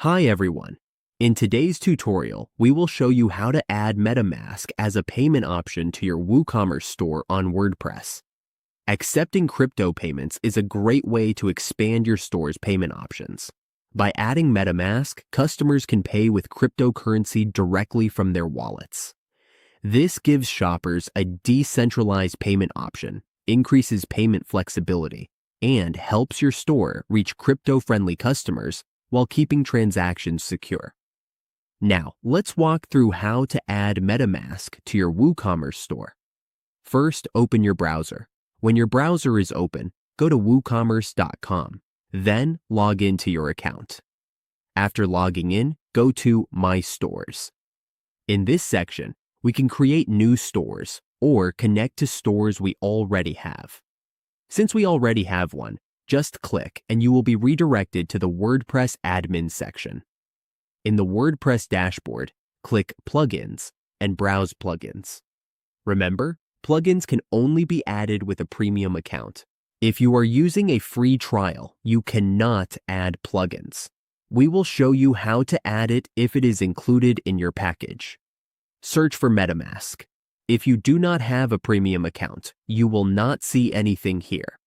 Hi everyone. In today's tutorial, we will show you how to add Metamask as a payment option to your WooCommerce store on WordPress. Accepting crypto payments is a great way to expand your store's payment options. By adding Metamask, customers can pay with cryptocurrency directly from their wallets. This gives shoppers a decentralized payment option, increases payment flexibility, and helps your store reach crypto-friendly customers while keeping transactions secure. Now, let's walk through how to add Metamask to your WooCommerce store. First, open your browser. When your browser is open, go to woocommerce.com. Then, log into your account. After logging in, go to My Stores. In this section, we can create new stores or connect to stores we already have. Since we already have one, just click and you will be redirected to the WordPress admin section. In the WordPress dashboard, click Plugins and browse plugins. Remember, plugins can only be added with a premium account. If you are using a free trial, you cannot add plugins. We will show you how to add it if it is included in your package. Search for Metamask. If you do not have a premium account, you will not see anything here.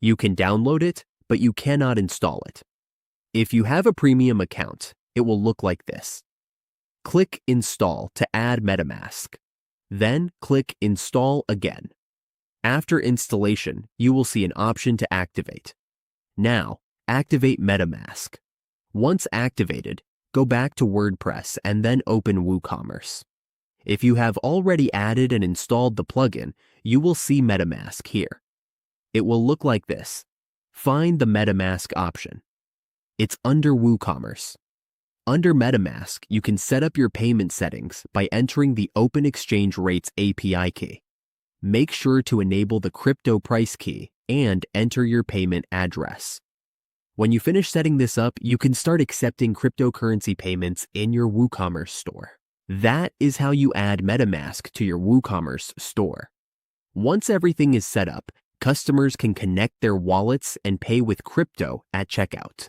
You can download it, but you cannot install it. If you have a premium account, it will look like this. Click Install to add Metamask. Then click Install again. After installation, you will see an option to activate. Now, activate Metamask. Once activated, go back to WordPress and then open WooCommerce. If you have already added and installed the plugin, you will see Metamask here. It will look like this. Find the Metamask option. It's under WooCommerce. Under Metamask, you can set up your payment settings by entering the Open Exchange Rates API key. Make sure to enable the crypto price key and enter your payment address. When you finish setting this up, you can start accepting cryptocurrency payments in your WooCommerce store. That is how you add Metamask to your WooCommerce store. Once everything is set up, customers can connect their wallets and pay with crypto at checkout.